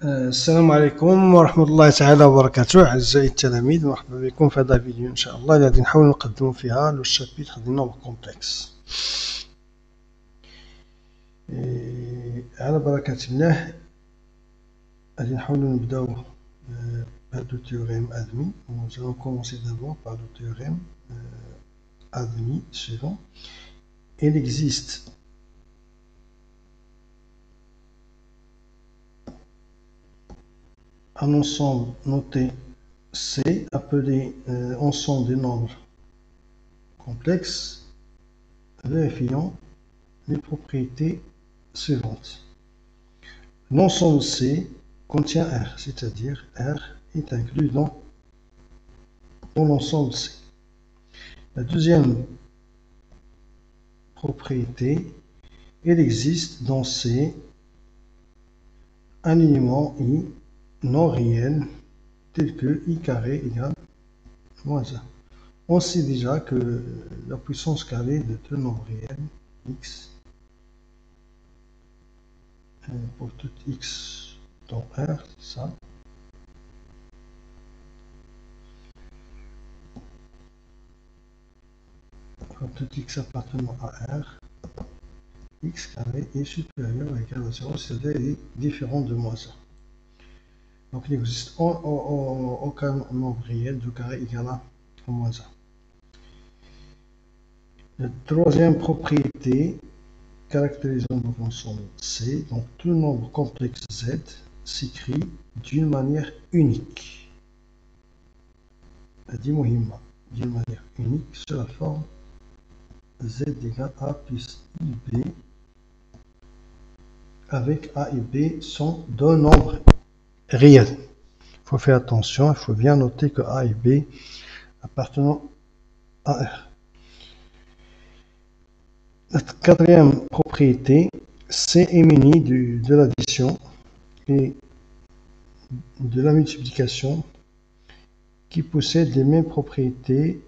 السلام عليكم ورحمة الله تعالى وبركاته أعزائي التلاميذ، مرحبا بكم في هذا الفيديو إن شاء الله اللي غادي نحاول نقدمو فيها لو شابيتر ديال نومبر كومبلكس. على بركة الله غادي نحاولو نبداو بهاد لو تhéorème admis. Nous allons commencer d'abord par le théorème admis suivant. Il existe un ensemble noté C appelé ensemble des nombres complexes vérifiant les propriétés suivantes. L'ensemble C contient R, c'est-à-dire R est inclus dans l'ensemble C. La deuxième propriété, il existe dans C un élément I non réel tel que I carré égale moins 1. On sait déjà que la puissance carrée de deux nombres réels, x, pour tout x dans R, c'est ça. Pour tout x appartenant à R, x carré est supérieur ou égal à 0, c'est-à-dire est différent de moins 1. Donc il n'existe aucun nombre réel de carré égal à moins 1. La troisième propriété caractérisant l'ensemble C, donc tout nombre complexe Z s'écrit d'une manière unique. d'une manière unique sur la forme Z égale A plus IB, avec A et B sont deux nombres réels. Il faut faire attention, il faut bien noter que A et B appartenant à R. La quatrième propriété, C est muni de l'addition et de la multiplication qui possèdent les mêmes propriétés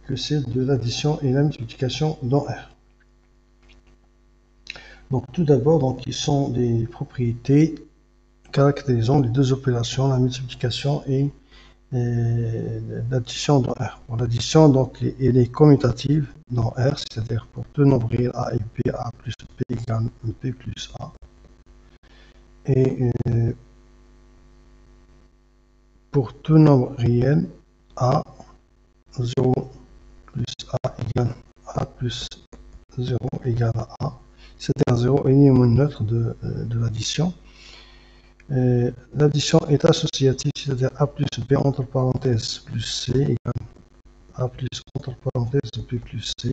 que celles de l'addition et la multiplication dans R. Donc tout d'abord, donc ils sont des propriétés caractérisant les deux opérations, la multiplication et l'addition dans R. Pour l'addition, donc elle est commutative dans R, c'est-à-dire pour deux nombres réels A et B, A plus B égale B plus A. Et pour tout nombre réel A, 0 plus A égale A plus 0 égale à A. C'est-à-dire 0 est l'élément neutre de l'addition. L'addition est associative, c'est-à-dire A plus B entre parenthèses plus C égale A plus entre parenthèses B plus C.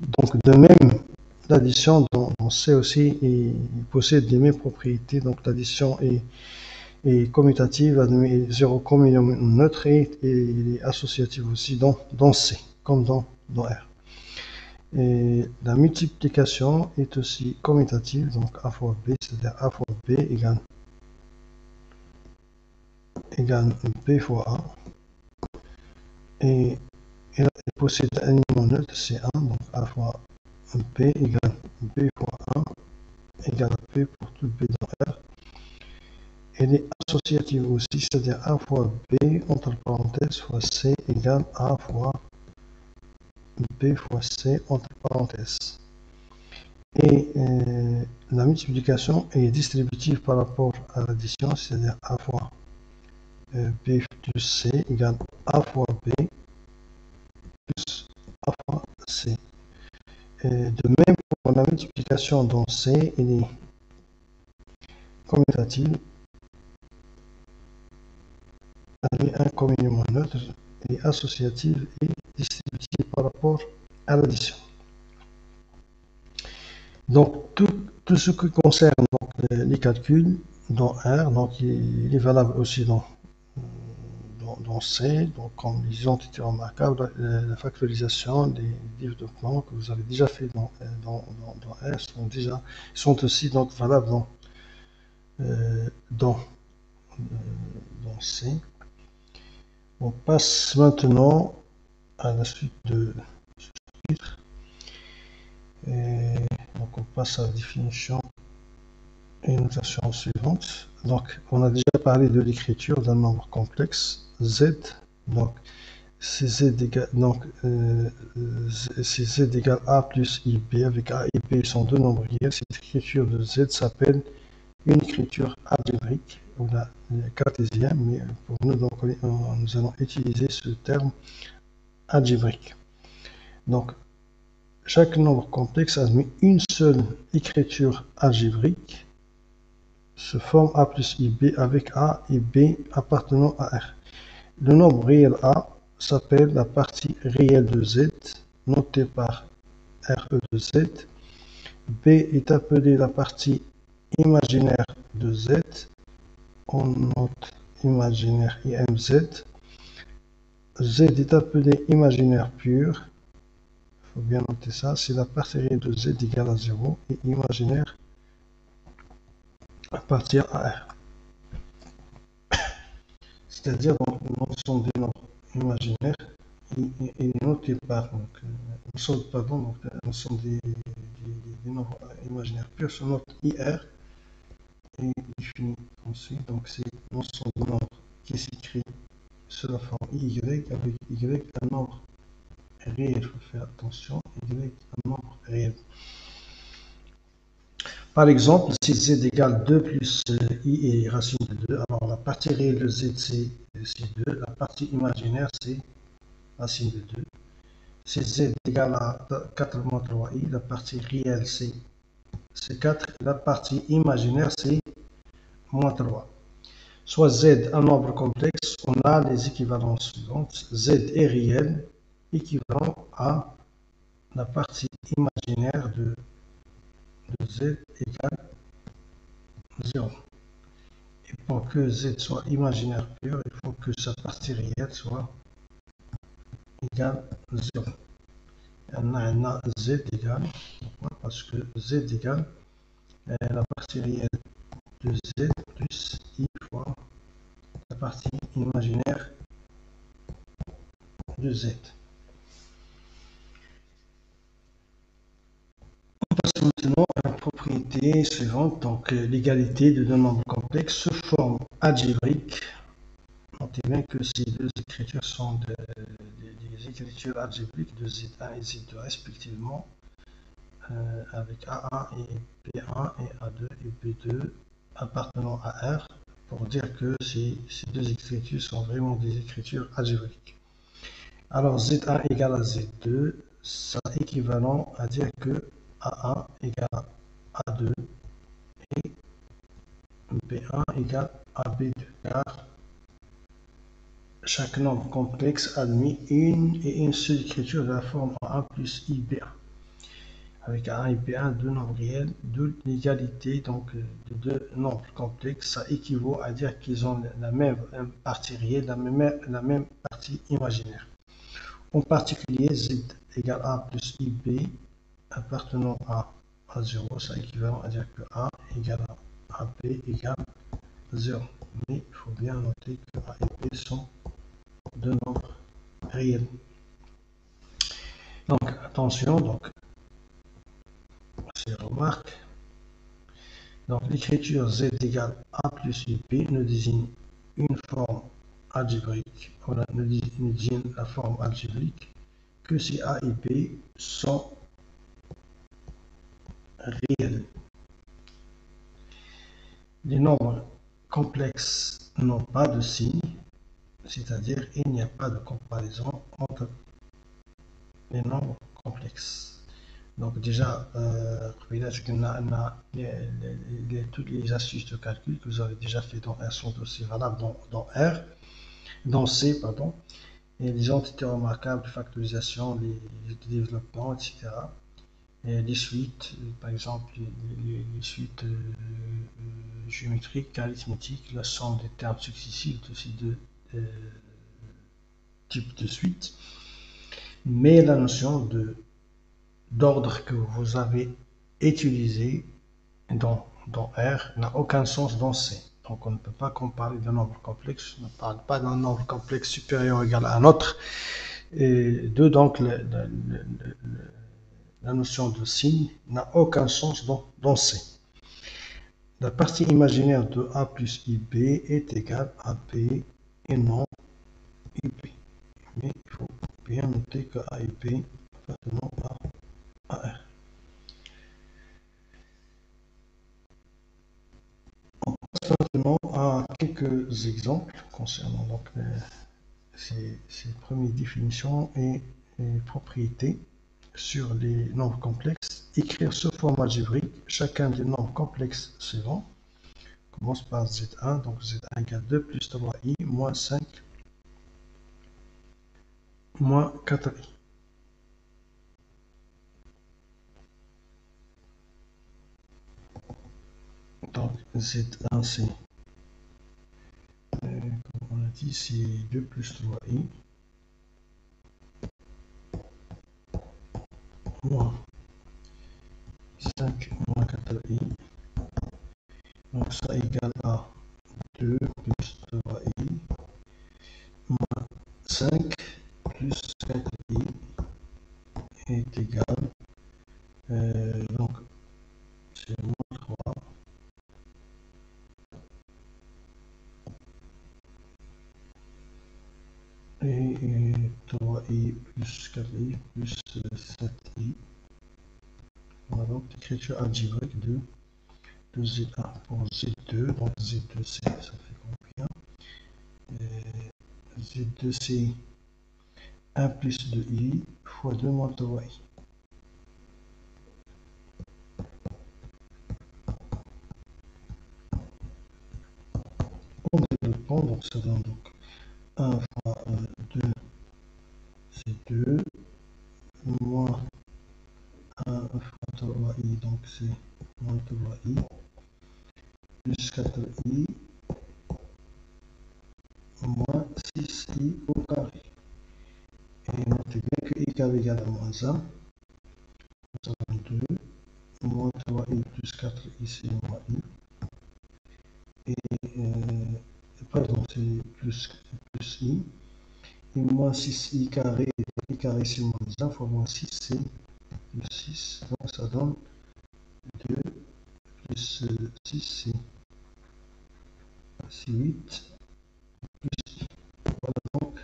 Donc de même, l'addition dans C aussi possède les mêmes propriétés. Donc l'addition est commutative, 0 comme élément neutre, et il est associatif aussi dans C, comme dans R. Et la multiplication est aussi commutative, donc A fois B, c'est-à-dire A fois B égale B fois A. Et elle possède un élément neutre, c'est 1, donc A fois B égale B fois 1 égale B pour tout B dans R. Elle est associative aussi, c'est-à-dire A fois B entre parenthèses fois C égale A fois B fois C entre parenthèses. Et la multiplication est distributive par rapport à l'addition, c'est-à-dire A fois B plus C égale A fois B plus A fois C. Et de même, pour la multiplication dans C, elle est commutative, elle est un comme élément neutre, elle est associative et distributive par rapport à l'addition. Donc tout ce qui concerne donc, les calculs dans R, donc il est valable aussi dans C, donc comme les entités remarquables, la factorisation, les développements que vous avez déjà fait dans R sont aussi donc valables dans C. On passe maintenant à la suite de ce chapitre. Donc on passe à la définition et notation suivante. Donc, on a déjà parlé de l'écriture d'un nombre complexe, Z. Donc, si Z égale A plus IB, avec A et B sont deux nombres réels, cette écriture de Z s'appelle une écriture algébrique, ou la cartésienne, mais pour nous, donc, nous allons utiliser ce terme algébrique. Donc, chaque nombre complexe admet une seule écriture algébrique se forme A plus IB avec A et B appartenant à R. Le nombre réel A s'appelle la partie réelle de Z, notée par RE de Z. B est appelée la partie imaginaire de Z, on note imaginaire IMZ. Z est appelé imaginaire pur, il faut bien noter ça, c'est la partie réelle de Z égale à 0 et imaginaire appartient à R. C'est-à-dire donc l'ensemble des nombres imaginaires est noté par l'ensemble des nombres imaginaires purs se note IR et défini ainsi. Donc c'est l'ensemble des nombres qui s'écrit sous la forme Y avec Y un nombre réel. Il faut faire attention, Y un nombre réel. Par exemple, si Z égale 2 plus I et racine de 2, alors la partie réelle de Z c'est 2, la partie imaginaire c'est racine de 2. Si Z égale à 4 moins 3i, la partie réelle c'est 4, la partie imaginaire c'est moins 3. Soit Z un nombre complexe, on a les équivalences suivantes. Z est réel, équivalent à la partie imaginaire de Z égale 0. Et pour que Z soit imaginaire pur, il faut que sa partie réelle soit égale 0. On a Z égale, pourquoi? Parce que Z égale la partie réelle de Z plus I fois la partie imaginaire de Z. On passe maintenant à la propriété suivante, donc l'égalité de deux nombres complexes sous forme algébrique. Notez bien que ces deux écritures sont des écritures algébriques de Z1 et Z2 respectivement, avec A1 et P1 et A2 et B2 appartenant à R, pour dire que ces deux écritures sont vraiment des écritures algébriques. Alors Z1 égale à Z2, ça équivalent à dire que A1 égale à A2 et B1 égale à B2, car chaque nombre complexe admet une et une seule écriture de la forme A1 plus IB1. Avec A1 et B1, deux nombres réels, d'où l'égalité donc de deux nombres complexes, ça équivaut à dire qu'ils ont la même partie réelle, la même partie imaginaire. En particulier, Z égale A plus IB appartenant à 0, ça équivalent à dire que A égale à B égale 0. Mais il faut bien noter que A et B sont deux nombres réels. Donc attention, donc ces remarques. Donc l'écriture Z égale A plus IB ne désigne une forme algébrique, voilà, ne désigne la forme algébrique que si A et B sont réels. Les nombres complexes n'ont pas de signe, c'est-à-dire il n'y a pas de comparaison entre les nombres complexes. Donc déjà, toutes les astuces de calcul que vous avez déjà fait dans R sont aussi valables dans C, pardon, et les entités remarquables, factorisation, les développements, etc. Et les suites, par exemple, les suites géométriques, arithmétiques, la somme des termes successifs de ces deux types de suites. Mais la notion d'ordre que vous avez utilisé dans R n'a aucun sens dans C. Donc on ne peut pas comparer d'un nombre complexe, on ne parle pas d'un nombre complexe supérieur ou égal à un autre. Et donc la notion de signe n'a aucun sens dans C. La partie imaginaire de A plus IB est égale à B et non IB. Mais il faut bien noter que A et B appartenant à R. On passe maintenant à quelques exemples concernant donc ces premières définitions et propriétés sur les nombres complexes. Écrire sous forme algébrique chacun des nombres complexes suivants. On commence par Z1, donc Z1 égale 2 plus 3i moins 5 moins 4i. Donc Z1 c'est, comme on a dit, c'est 2 plus 3i moins 5 moins 4i. Donc ça égale à 2 plus 3i moins 5 plus 4i est égal, donc c'est moins 3 et 3i plus 4i plus 7i. Voilà donc l'écriture algébrique de Z1 pour Z2. Donc Z2 ça fait combien? Z2 c'est 1 plus 2i fois 2 moins 3i. En développant, donc ça donne donc 1 fois 2 c'est 2 moins 1 fois 3i, donc c'est moins 3i plus 4i moins 6i au carré. Et notez bien que i carré égale à moins 1, ça donne 2 moins 3i plus 4i c'est moins i. Et pardon, c'est plus i. Et moins 6i carré, i carré c'est moins 1 fois moins 6 c'est plus 6. Donc ça donne 2 plus 6 c'est 8 plus i. Voilà donc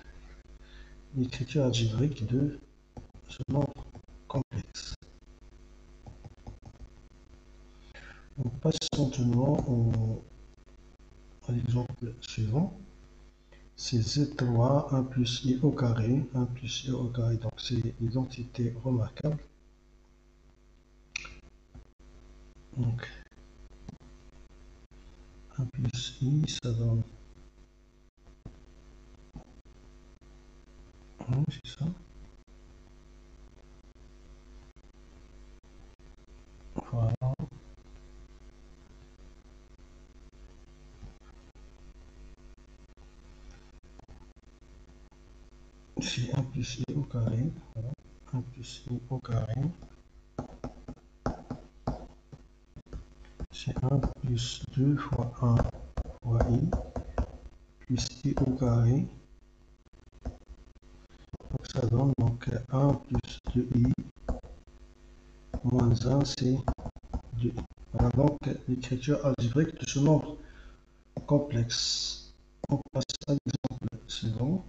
l'écriture algébrique de ce nombre complexe. On passe maintenant à l'exemple suivant. C'est Z3, 1 plus I au carré, 1 plus I au carré, donc c'est l'identité remarquable. Donc 1 plus I, ça donne 1, c'est ça. Voilà. C'est 1 plus I au carré. Voilà. 1 plus I au carré. C'est 1 plus 2 fois 1 fois I plus I au carré. Donc ça donne donc 1 plus 2I moins 1 c'est 2I. Voilà donc l'écriture algébrique de ce nombre complexe. On passe à l'exemple suivant.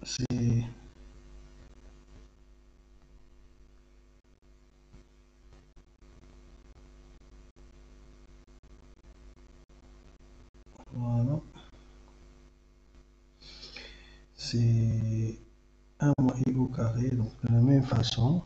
C'est voilà, c'est 1 moins I au carré, donc de la même façon.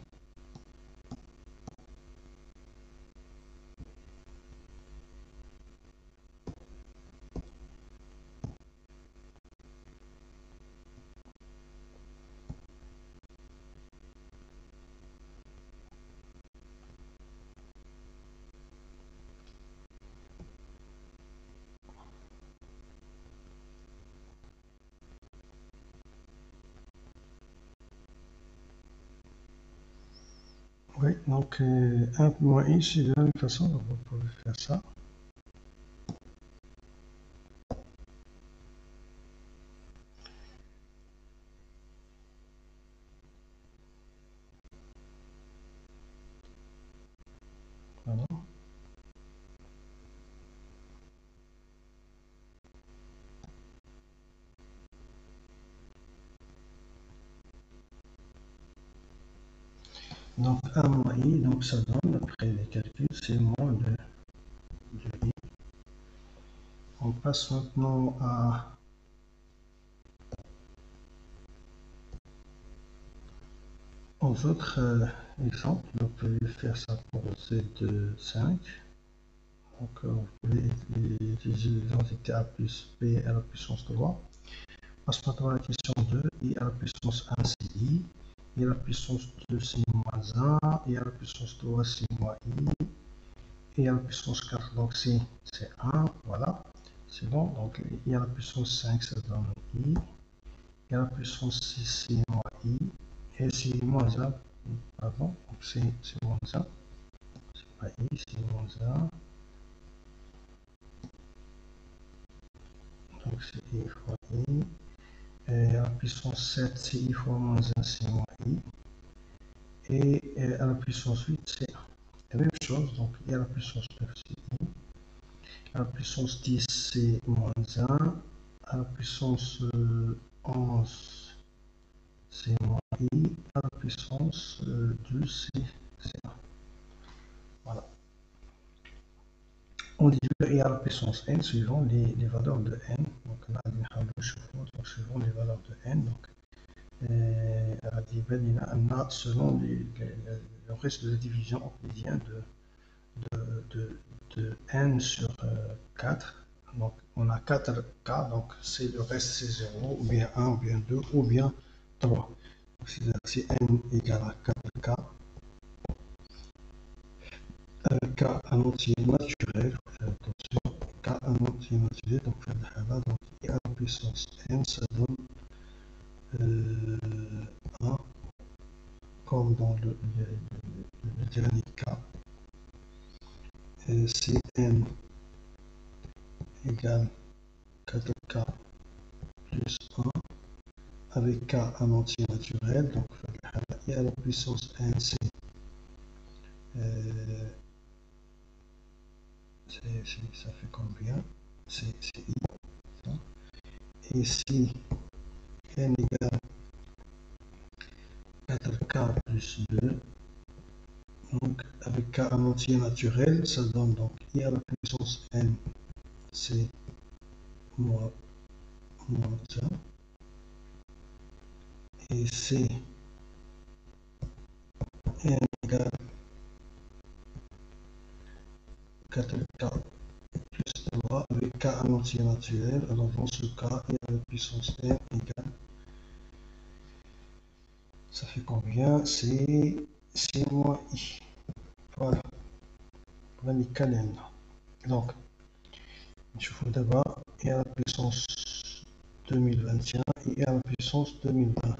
Oui, donc 1 moins I, c'est de la même façon, donc vous pouvez faire ça. Voilà. Donc 1 moins i, donc ça donne, après les calculs, c'est moins de i. On passe maintenant aux autres exemples. Donc vous pouvez faire ça pour Z5. Donc vous pouvez utiliser l'identité a plus b à la puissance 3. Passe maintenant à la question 2, i à la puissance 1 c'est i, i à la puissance 2 c'est moins 1, i à la puissance 3 c'est moins i, et à la puissance 4, donc c'est 1, voilà, c'est bon. Donc i à la puissance 5 ça donne i, i à la puissance 6 c'est moins i, et c'est moins 1, pardon, donc c'est moins 1, c'est pas i, c'est moins 1, donc c'est i fois i, et à la puissance 7 c'est i fois moins 1, c'est moins i, et à la puissance 8 c'est 1. La même chose, donc i à la puissance 9 c'est i, à la puissance 10 c'est moins 1, à la puissance 11 c'est moins i, à la puissance 2 c'est 1. Voilà. On divise i à la puissance n suivant les valeurs de n. Donc là, suivant les valeurs de n. Donc, selon le reste de la division euclidienne de n sur 4. Donc on a 4 cas, donc c'est le reste c'est 0, ou bien 1, ou bien 2, ou bien 3. Si n égale à 4 k, un entier naturel, attention, k un entier naturel, donc i à la puissance n, ça donne 1, comme dans le dernier cas. Si n égale 4k plus 1, avec k un entier naturel, donc i à la puissance n ça fait combien? C'est i. Ça. Et si n égale 4k plus 2, donc avec k un entier naturel, ça donne donc i à la puissance n, c'est moins 1. Et si n égale 4k plus 3 avec k un entier naturel, alors dans ce cas, i à la puissance n égale, ça fait combien? C'est moins i. Voilà. Voilà les calendres. Donc, il faut d'abord i à la puissance 2021 et à la puissance 2020.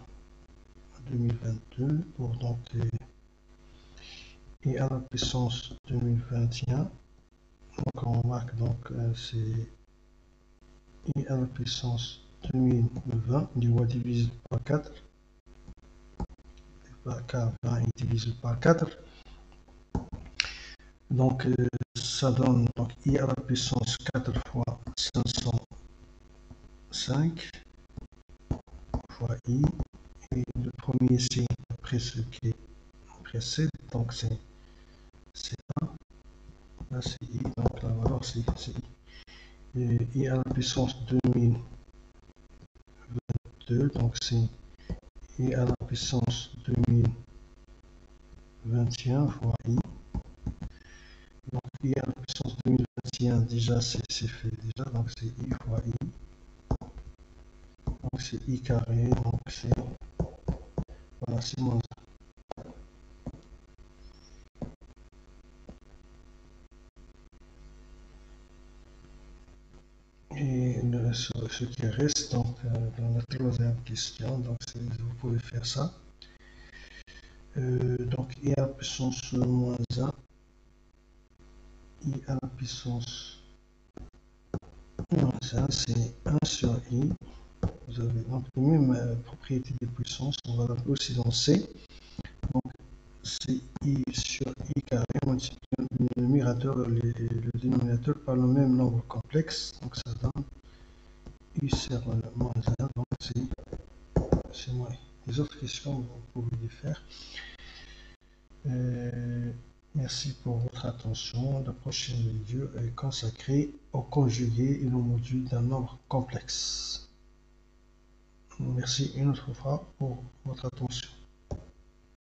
2022 pour donc et à la puissance 2021. Donc on marque donc c'est i à la puissance 2020 du moins divisé par 4. Car 20 est divisé par 4. Donc ça donne donc i à la puissance 4 fois 505 fois i. Et le premier c'est après ce qui précède, donc c'est 1. Là c'est i, donc la valeur c'est i. Et i à la puissance 2022, donc c'est i à la puissance 2021 fois i. Donc i à la puissance 2021, déjà c'est fait déjà, donc c'est i fois i. Donc c'est i carré, donc c'est voilà, c'est moins 1. Et ce qui reste donc dans la troisième question, donc vous pouvez faire ça. Donc i à la puissance moins 1, i à la puissance moins 1, c'est 1 sur i. Vous avez donc la même propriété des puissances, on va l'appeler aussi dans C. Donc c'est I sur I carré multiplié le numérateur et le dénominateur par le même nombre complexe. Donc ça donne I sur moins 1. Donc c'est moins. Les autres questions, vous pouvez les faire. Merci pour votre attention. La prochaine vidéo est consacrée au conjugué et au module d'un nombre complexe. Merci une autre fois pour votre attention.